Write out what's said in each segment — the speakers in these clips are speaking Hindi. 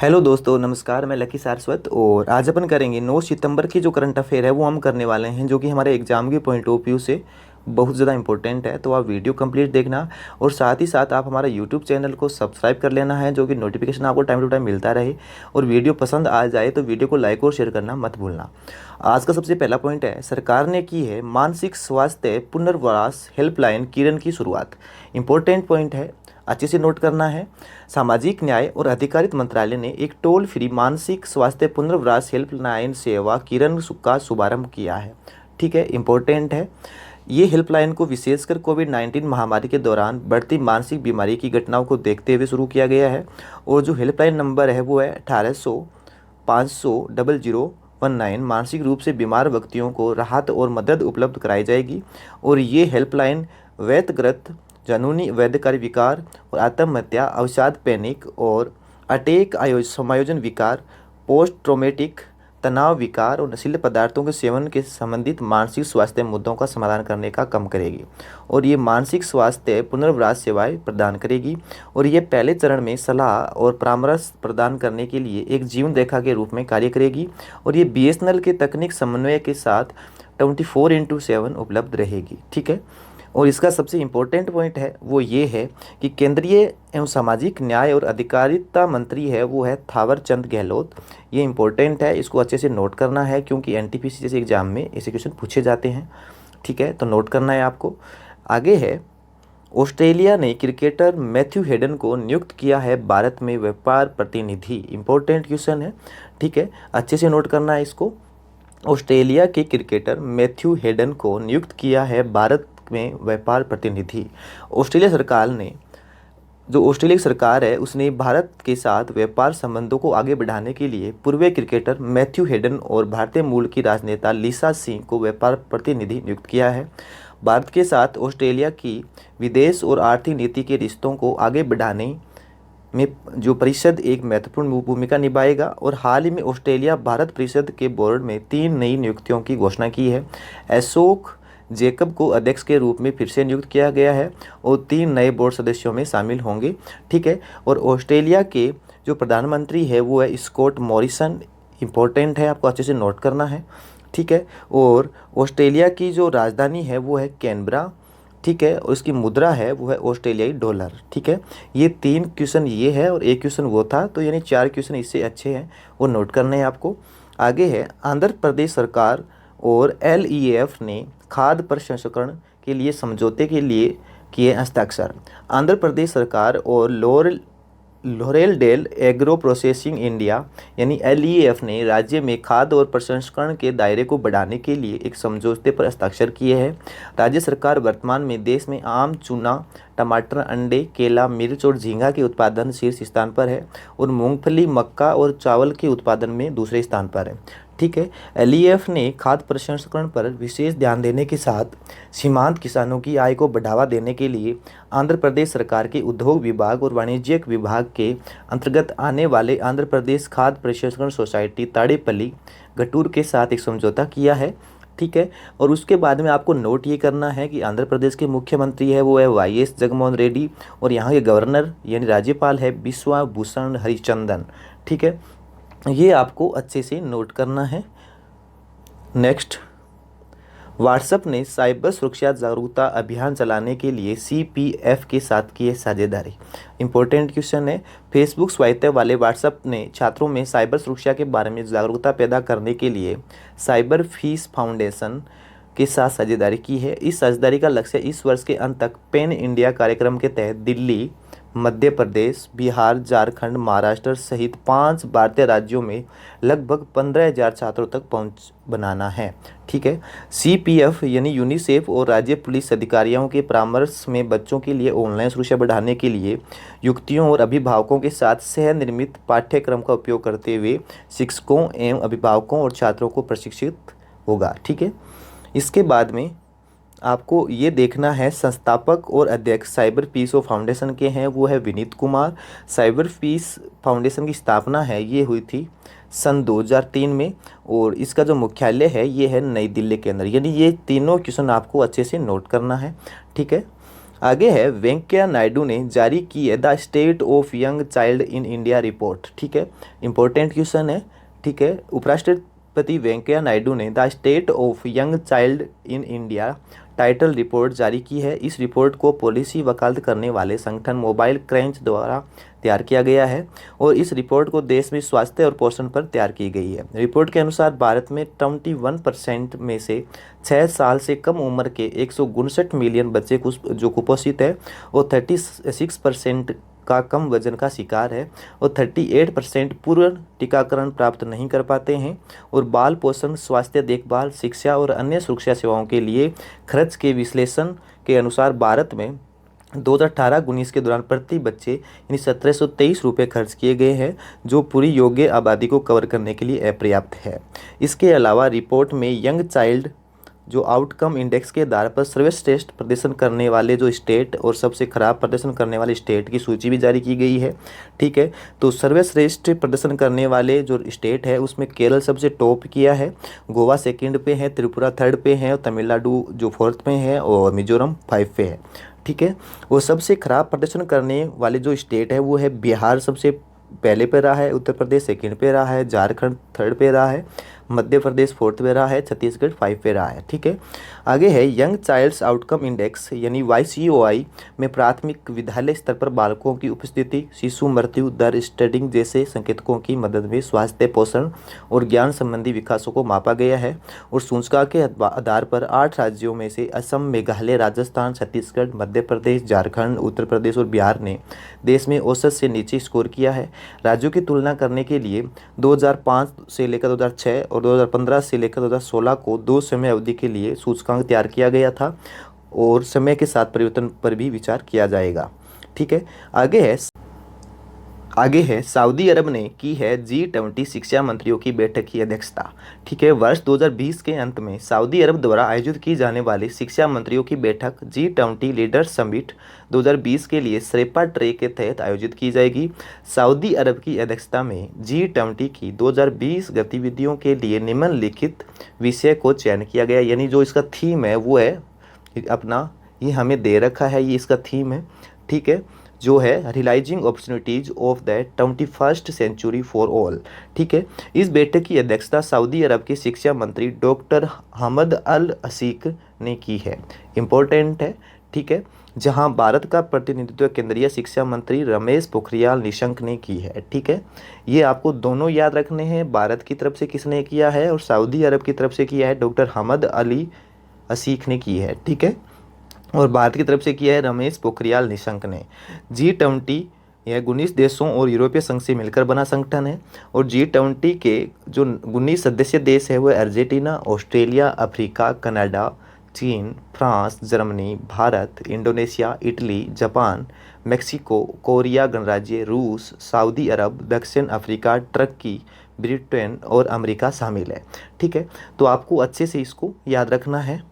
हेलो दोस्तों, नमस्कार। मैं लकी सारस्वत और आज अपन करेंगे 9 सितंबर की जो करंट अफेयर है वो हम करने वाले हैं, जो कि हमारे एग्जाम के पॉइंट ऑफ व्यू से बहुत ज़्यादा इंपॉर्टेंट है। तो आप वीडियो कंप्लीट देखना और साथ ही साथ आप हमारा यूट्यूब चैनल को सब्सक्राइब कर लेना है, जो कि नोटिफिकेशन आपको टाइम टू टाइम मिलता रहे। और वीडियो पसंद आ जाए तो वीडियो को लाइक और शेयर करना मत भूलना। आज का सबसे पहला पॉइंट है, सरकार ने की है मानसिक स्वास्थ्य पुनर्वास हेल्पलाइन किरण की शुरुआत। इंपॉर्टेंट पॉइंट है, अच्छे से नोट करना है। सामाजिक न्याय और अधिकारिता मंत्रालय ने एक टोल फ्री मानसिक स्वास्थ्य पुनर्वास हेल्पलाइन सेवा किरण का शुभारंभ किया है। ठीक है, इंपॉर्टेंट है। ये हेल्पलाइन को विशेषकर कोविड-19 महामारी के दौरान बढ़ती मानसिक बीमारी की घटनाओं को देखते हुए शुरू किया गया है। और जो हेल्पलाइन नंबर है वो है 1800 500 0019। मानसिक रूप से बीमार व्यक्तियों को राहत और मदद उपलब्ध कराई जाएगी। और ये हेल्पलाइन व्यक्तिगत जनूनी वैद्यकारी विकार और आत्महत्या, अवसाद, पैनिक और अटैक, समायोजन विकार, पोस्ट ट्रोमेटिक तनाव विकार और नशीले पदार्थों के सेवन के संबंधित मानसिक स्वास्थ्य मुद्दों का समाधान करने का काम करेगी। और ये मानसिक स्वास्थ्य पुनर्वास सेवाएं प्रदान करेगी। और ये पहले चरण में सलाह और परामर्श प्रदान करने के लिए एक जीवन रेखा के रूप में कार्य करेगी। और ये बीएसएनएल के तकनीक समन्वय के साथ 24/7 उपलब्ध रहेगी। ठीक है। और इसका सबसे इम्पोर्टेंट पॉइंट है वो ये है कि केंद्रीय एवं सामाजिक न्याय और अधिकारिता मंत्री है वो है थावर चंद गहलोत। ये इम्पोर्टेंट है, इसको अच्छे से नोट करना है क्योंकि एनटीपीसी जैसे एग्जाम में ऐसे क्वेश्चन पूछे जाते हैं। ठीक है, तो नोट करना है आपको। आगे है, ऑस्ट्रेलिया ने क्रिकेटर मैथ्यू हेडन को नियुक्त किया है भारत में व्यापार प्रतिनिधि। इम्पोर्टेंट क्वेश्चन है। ठीक है, अच्छे से नोट करना है इसको। ऑस्ट्रेलिया के क्रिकेटर मैथ्यू हेडन को नियुक्त किया है भारत में व्यापार प्रतिनिधि। ऑस्ट्रेलिया सरकार ने जो ऑस्ट्रेलिया की सरकार है उसने भारत के साथ व्यापार संबंधों को आगे बढ़ाने के लिए पूर्व क्रिकेटर मैथ्यू हेडन और भारतीय मूल की राजनेता लिसा सिंह को व्यापार प्रतिनिधि नियुक्त किया है। भारत के साथ ऑस्ट्रेलिया की विदेश और आर्थिक नीति के रिश्तों को आगे बढ़ाने में जो परिषद एक महत्वपूर्ण भूमिका निभाएगा। और हाल ही में ऑस्ट्रेलिया भारत परिषद के बोर्ड में 3 नई नियुक्तियों की घोषणा की है। अशोक जेकब को अध्यक्ष के रूप में फिर से नियुक्त किया गया है और 3 नए बोर्ड सदस्यों में शामिल होंगे। ठीक है। और ऑस्ट्रेलिया के जो प्रधानमंत्री है वो है स्कॉट मॉरिसन। इंपॉर्टेंट है, आपको अच्छे से नोट करना है। ठीक है। और ऑस्ट्रेलिया की जो राजधानी है वो है कैनबरा। ठीक है। और इसकी मुद्रा है वो है ऑस्ट्रेलियाई डॉलर। ठीक है। ये 3 क्वेश्चन ये है और 1 क्वेश्चन वो था, तो यानी 4 क्वेश्चन इससे अच्छे हैं, वो नोट करने हैं आपको। आगे है, आंध्र प्रदेश सरकार और एलईएफ ने खाद्य प्रसंस्करण के लिए समझौते के लिए किए हस्ताक्षर। आंध्र प्रदेश सरकार और लोरेलडेल एग्रो प्रोसेसिंग इंडिया यानी एलईएफ ने राज्य में खाद्य और प्रसंस्करण के दायरे को बढ़ाने के लिए एक समझौते पर हस्ताक्षर किए हैं। राज्य सरकार वर्तमान में देश में आम, चूना, टमाटर, अंडे, केला, मिर्च और झींगा के उत्पादन शीर्ष स्थान पर है और मूंगफली, मक्का और चावल के उत्पादन में दूसरे स्थान पर है। ठीक है। एलईएफ ने खाद्य प्रसंस्करण पर विशेष ध्यान देने के साथ सीमांत किसानों की आय को बढ़ावा देने के लिए आंध्र प्रदेश सरकार के उद्योग विभाग और वाणिज्यिक विभाग के अंतर्गत आने वाले आंध्र प्रदेश खाद्य प्रसंस्करण सोसाइटी ताड़ेपल्ली गटूर के साथ एक समझौता किया है। ठीक है। और उसके बाद में आपको नोट ये करना है कि आंध्र प्रदेश के मुख्यमंत्री है वो है वाईएस जगनमोहन रेड्डी और यहाँ के गवर्नर यानी राज्यपाल है बिश्वा भूषण हरिचंदन। ठीक है, ये आपको अच्छे से नोट करना है। नेक्स्ट, व्हाट्सएप ने साइबर सुरक्षा जागरूकता अभियान चलाने के लिए सीपीएफ के साथ की है साझेदारी। इंपॉर्टेंट क्वेश्चन है, फेसबुक स्वायत्त वाले व्हाट्सएप ने छात्रों में साइबर सुरक्षा के बारे में जागरूकता पैदा करने के लिए साइबर फीस फाउंडेशन के साथ साझेदारी की है। इस साझेदारी का लक्ष्य इस वर्ष के अंत तक पेन इंडिया कार्यक्रम के तहत दिल्ली, मध्य प्रदेश, बिहार, झारखंड, महाराष्ट्र सहित 5 भारतीय राज्यों में लगभग 15,000 छात्रों तक पहुंच बनाना है। ठीक है। सीपीएफ यानी यूनिसेफ और राज्य पुलिस अधिकारियों के परामर्श में बच्चों के लिए ऑनलाइन सुरक्षा बढ़ाने के लिए युक्तियों और अभिभावकों के साथ सह निर्मित पाठ्यक्रम का उपयोग करते हुए शिक्षकों एवं अभिभावकों और छात्रों को प्रशिक्षित होगा। ठीक है। इसके बाद में आपको ये देखना है, संस्थापक और अध्यक्ष साइबर पीस फाउंडेशन के हैं वो है Vineet Kumar. Cyber peace foundation की स्थापना है ये हुई थी सन 2003 में और इसका जो मुख्यालय है ये है नई दिल्ली के अंदर। यानी ये तीनों क्वेश्चन आपको अच्छे से नोट करना है। ठीक है। आगे है वेंकैया नायडू ने जारी की है the state of young child in India report. ठीक है, इंपॉर्टेंट क्वेश्चन है। ठीक है, उपराष्ट्रपति वेंकैया नायडू ने the state of young child in India title report जारी की है। इस रिपोर्ट को पॉलिसी वकालत करने वाले संगठन मोबाइल क्रंच द्वारा तैयार किया गया है और इस रिपोर्ट को देश में स्वास्थ्य और पोषण पर तैयार की गई है। रिपोर्ट के अनुसार भारत में 21% में से 6 साल से कम उम्र के 159 मिलियन बच्चे जो कुपोषित है और 36% का कम वजन का शिकार है और 38% पूर्ण टीकाकरण प्राप्त नहीं कर पाते हैं और बाल पोषण, स्वास्थ्य देखभाल, शिक्षा और अन्य सुरक्षा सेवाओं के लिए खर्च के विश्लेषण के अनुसार भारत में 2018-19 के दौरान प्रति बच्चे यानी 1723 रुपये खर्च किए गए हैं, जो पूरी योग्य आबादी को कवर करने के लिए अपर्याप्त है। इसके अलावा रिपोर्ट में यंग चाइल्ड जो आउटकम इंडेक्स के आधार पर सर्वश्रेष्ठ प्रदर्शन करने वाले जो स्टेट और सबसे खराब प्रदर्शन करने वाले स्टेट की सूची भी जारी की गई है। ठीक है, तो सर्वश्रेष्ठ प्रदर्शन करने वाले जो स्टेट है उसमें केरल सबसे टॉप किया है, गोवा सेकंड पे है, त्रिपुरा थर्ड पे है और तमिलनाडु जो फोर्थ पे है और मिजोरम 5 पे है। ठीक है, वो सबसे खराब प्रदर्शन करने वाले जो स्टेट है वो है बिहार सबसे पहले पे रहा है, उत्तर प्रदेश सेकंड पे रहा है, झारखंड थर्ड पे रहा है, मध्य प्रदेश फोर्थ पे रहा है, छत्तीसगढ़ 5 पे रहा है। ठीक है, आगे है यंग चाइल्ड्स आउटकम इंडेक्स यानी YCOI में प्राथमिक विद्यालय स्तर पर बालकों की उपस्थिति, शिशु मृत्यु दर, स्टडिंग जैसे संकेतकों की मदद में स्वास्थ्य, पोषण और ज्ञान संबंधी विकासों को मापा गया है और सूचकांक के आधार पर 8 राज्यों में से असम, मेघालय, राजस्थान, छत्तीसगढ़, मध्य प्रदेश, झारखंड, उत्तर प्रदेश और बिहार ने देश में औसत से नीचे स्कोर किया है। राज्यों की तुलना करने के लिए 2005 से लेकर 2006 और 2015 से लेकर 2016 को 2 समय अवधि के लिए सूचकांक तैयार किया गया था और समय के साथ परिवर्तन पर भी विचार किया जाएगा। ठीक है, आगे है सऊदी अरब ने की है G20 शिक्षा मंत्रियों की बैठक की अध्यक्षता। ठीक है, वर्ष 2020 के अंत में सऊदी अरब द्वारा आयोजित की जाने वाली शिक्षा मंत्रियों की बैठक G20 लीडर्स समिट 2020 के लिए शेरपा ट्रे के तहत आयोजित की जाएगी। सऊदी अरब की अध्यक्षता में G20 की 2020 गतिविधियों के लिए निम्नलिखित विषय को चयन किया गया, यानी जो इसका थीम है वो है अपना, ये हमें दे रखा है, ये इसका थीम है। ठीक है, जो है realising opportunities of the 21st century for all. ठीक है, इस बैठक की अध्यक्षता सऊदी अरब के शिक्षा मंत्री डॉक्टर हमद अल असीक ने की है। इम्पोर्टेंट है। ठीक है, जहां भारत का प्रतिनिधित्व केंद्रीय शिक्षा मंत्री रमेश पोखरियाल निशंक ने की है। ठीक है, ये आपको दोनों याद रखने हैं, भारत की तरफ से किसने किया है और सऊदी अरब की तरफ से किया है डॉक्टर हमद अली असीक ने की है। ठीक है, और भारत की तरफ से किया है रमेश पोखरियाल निशंक ने। G20 यह 19 देशों और यूरोपीय संघ से मिलकर बना संगठन है और G20 के जो 19 सदस्य देश है वह अर्जेंटीना, ऑस्ट्रेलिया, अफ्रीका, कनाडा, चीन, France, Germany, Bharat, Indonesia, Italy, Japan, Mexico, Korea गणराज्य, रूस, सऊदी अरब, दक्षिण अफ्रीका, टर्की, ब्रिटेन और अमेरिका शामिल है। ठीक है, तो आपको अच्छे से इसको याद रखना है।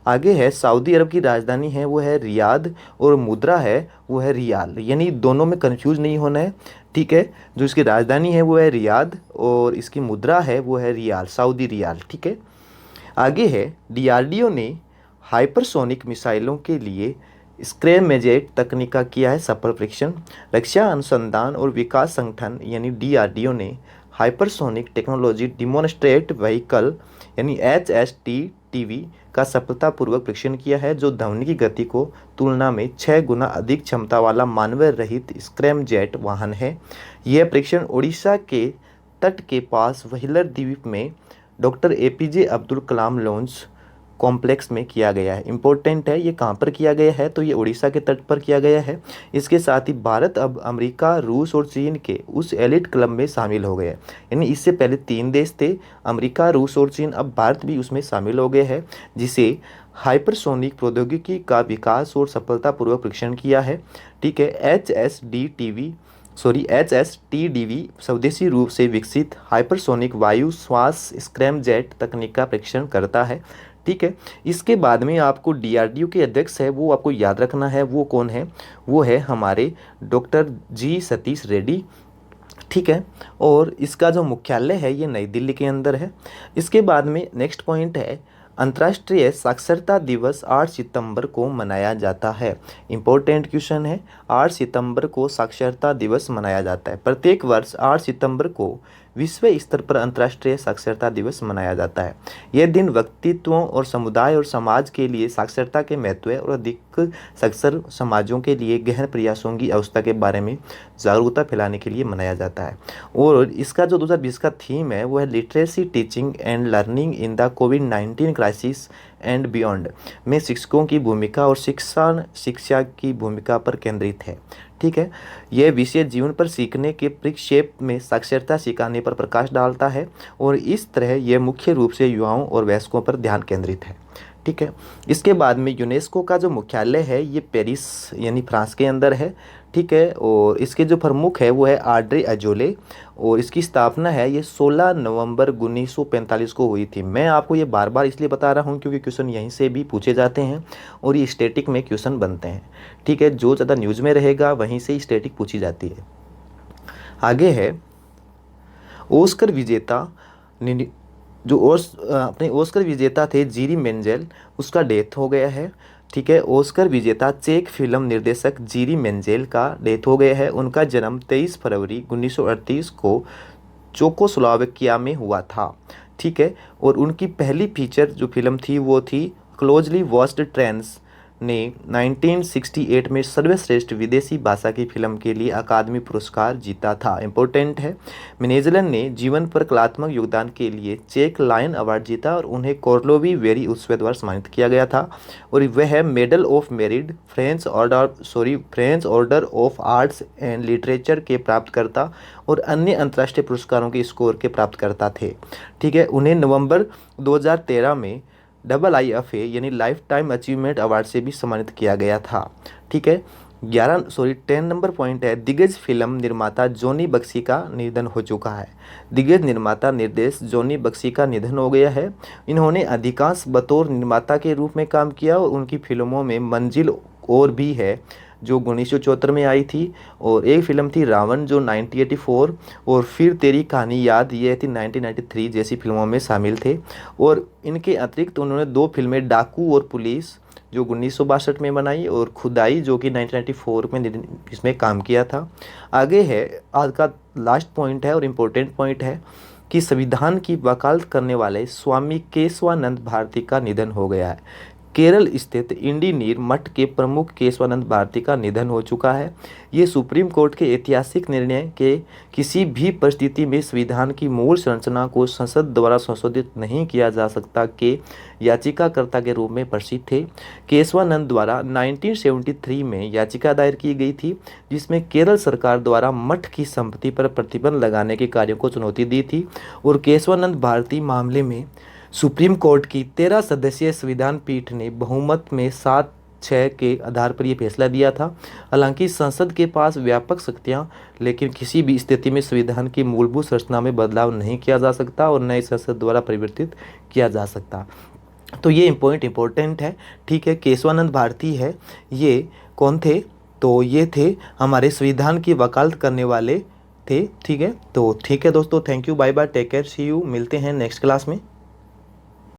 आगे है सऊदी अरब की राजधानी है वो है रियाद और मुद्रा है वो है रियाल, यानी दोनों में कंफ्यूज नहीं होना है। ठीक है, जो इसकी राजधानी है वो है रियाद और इसकी मुद्रा है वो है रियाल, सऊदी रियाल। ठीक है, आगे है DRDO ने हाइपरसोनिक मिसाइलों के लिए स्क्रैमजेट तकनीक का किया है सफल परीक्षण। रक्षा अनुसंधान और विकास संगठन यानी DRDO ने हाइपरसोनिक टेक्नोलॉजी डिमोन्स्ट्रेट व्हीकल यानी HSTTV का सफलतापूर्वक परीक्षण किया है, जो ध्वनि की गति को तुलना में 6 गुना अधिक क्षमता वाला मानव रहित स्क्रैमजेट वाहन है। यह परीक्षण ओडिशा के तट के पास व्हीलर द्वीप में doctor APJ Abdul Kalam launch complex में किया गया है। इंपॉर्टेंट है, ये कहाँ पर किया गया है तो ये उड़ीसा के तट पर किया गया है। इसके साथ ही भारत अब अमेरिका, रूस और चीन के उस एलिट क्लब में शामिल हो गए, यानी इससे पहले 3 देश थे अमेरिका, रूस और चीन, अब भारत भी उसमें शामिल हो गए हैं, जिसे हाइपरसोनिक प्रौद्योगिकी का विकास और सफलतापूर्वक परीक्षण किया है। ठीक है, HSTDV स्वदेशी रूप से विकसित हाइपरसोनिक वायु श्वास स्क्रैमजेट तकनीक का परीक्षण करता है। ठीक है, इसके बाद में आपको DRDO के अध्यक्ष है वो आपको याद रखना है, वो कौन है, वो है हमारे डॉक्टर G सतीश रेड्डी। ठीक है, और इसका जो मुख्यालय है ये नई दिल्ली के अंदर है। इसके बाद में नेक्स्ट पॉइंट है अंतर्राष्ट्रीय साक्षरता दिवस 8 सितंबर को मनाया जाता है। इम्पोर्टेंट क्वेश्चन है, 8 सितंबर को साक्षरता दिवस मनाया जाता है। प्रत्येक वर्ष 8 सितंबर को विश्व स्तर पर अंतर्राष्ट्रीय साक्षरता दिवस मनाया जाता है। यह दिन व्यक्तित्वों और समुदाय और समाज के लिए साक्षरता के महत्व और अधिक साक्षर समाजों के लिए गहन प्रयासों की आवश्यकता के बारे में जागरूकता फैलाने के लिए मनाया जाता है। और इसका जो 2020 का थीम है वो है literacy teaching and learning in the covid crisis and beyond में शिक्षकों की भूमिका और शिक्षा की भूमिका पर केंद्रित है। ठीक है, यह विषय जीवन पर सीखने के परिक्षेप में साक्षरता सिखाने पर प्रकाश डालता है और इस तरह यह मुख्य रूप से युवाओं और वयस्कों पर ध्यान केंद्रित है। ठीक है, इसके बाद में यूनेस्को का जो मुख्यालय है ये पेरिस यानी फ्रांस के अंदर है। ठीक है, और इसके जो प्रमुख है वो है ऑड्रे अजोले और इसकी स्थापना है ये 16 नवंबर 1945 को हुई थी। मैं आपको ये बार बार इसलिए बता रहा हूँ क्योंकि क्वेश्चन यहीं से भी पूछे जाते हैं और ये स्टैटिक में क्वेश्चन बनते हैं। ठीक है, जो ज़्यादा न्यूज़ में रहेगा वहीं से स्टैटिक पूछी जाती है। आगे है ऑस्कर विजेता जो अपने ऑस्कर विजेता थे जीरी मेंजेल, उसका डेथ हो गया है। ठीक है, ऑस्कर विजेता चेक फिल्म निर्देशक जीरी मेंजेल का डेथ हो गया है। उनका जन्म 23 फरवरी 1938 को चेकोस्लोवाकिया में हुआ था। ठीक है, और उनकी पहली फीचर जो फिल्म थी वो थी क्लोजली वॉच्ड ट्रेंड्स ने 1968 में सर्वश्रेष्ठ विदेशी भाषा की फिल्म के लिए अकादमी पुरस्कार जीता था। इम्पोर्टेंट है, मेनेजलन ने जीवन पर कलात्मक योगदान के लिए चेक लायन अवार्ड जीता और उन्हें कोर्लोवी वेरी उत्सव द्वारा सम्मानित किया गया था और वह medal of merit French order of arts and literature के प्राप्तकर्ता और अन्य अंतर्राष्ट्रीय पुरस्कारों के स्कोर के प्राप्तकर्ता थे। ठीक है, उन्हें नवंबर 2013 में IIFA यानी लाइफ टाइम अचीवमेंट अवार्ड से भी सम्मानित किया गया था। ठीक है, 10 नंबर पॉइंट है, दिग्गज फिल्म निर्माता जॉनी बक्सी का निधन हो चुका है। दिग्गज निर्माता निर्देशक जॉनी बक्सी का निधन हो गया है। इन्होंने अधिकांश बतौर निर्माता के रूप में काम किया और उनकी फिल्मों में मंजिल और भी है जो 1974 में आई थी और एक फिल्म थी रावण जो 1984 और फिर तेरी कहानी याद ये थी 1993 जैसी फिल्मों में शामिल थे। और इनके अतिरिक्त उन्होंने 2 फिल्में डाकू और पुलिस जो 1962 में बनाई और खुदाई जो कि 1994 में इसमें काम किया था। आगे है आज का लास्ट पॉइंट है और इम्पोर्टेंट पॉइंट है कि संविधान की वकालत करने वाले स्वामी केशवानंद भारती का निधन हो गया है। केरल स्थित इंडी मठ के प्रमुख केशवानंद भारती का निधन हो चुका है। ये सुप्रीम कोर्ट के ऐतिहासिक निर्णय के किसी भी परिस्थिति में संविधान की मूल संरचना को संसद द्वारा संशोधित नहीं किया जा सकता के याचिकाकर्ता के रूप में प्रसिद्ध थे। केशवानंद द्वारा 1973 में याचिका दायर की गई थी जिसमें केरल सरकार द्वारा मठ की संपत्ति पर प्रतिबंध लगाने के कार्यों को चुनौती दी थी और केशवानंद भारती मामले में सुप्रीम कोर्ट की 13 सदस्यीय संविधान पीठ ने बहुमत में 7-6 के आधार पर यह फैसला दिया था। हालांकि संसद के पास व्यापक शक्तियां लेकिन किसी भी स्थिति में संविधान की मूलभूत संरचना में बदलाव नहीं किया जा सकता और नए संसद द्वारा परिवर्तित किया जा सकता। तो ये इम्पोर्टेंट है। ठीक है, केशवानंद भारती है, ये कौन थे? तो ये थे हमारे संविधान की वकालत करने वाले थे। ठीक है, तो ठीक है दोस्तों, thank you, bye bye, take care, see you, मिलते हैं नेक्स्ट क्लास में।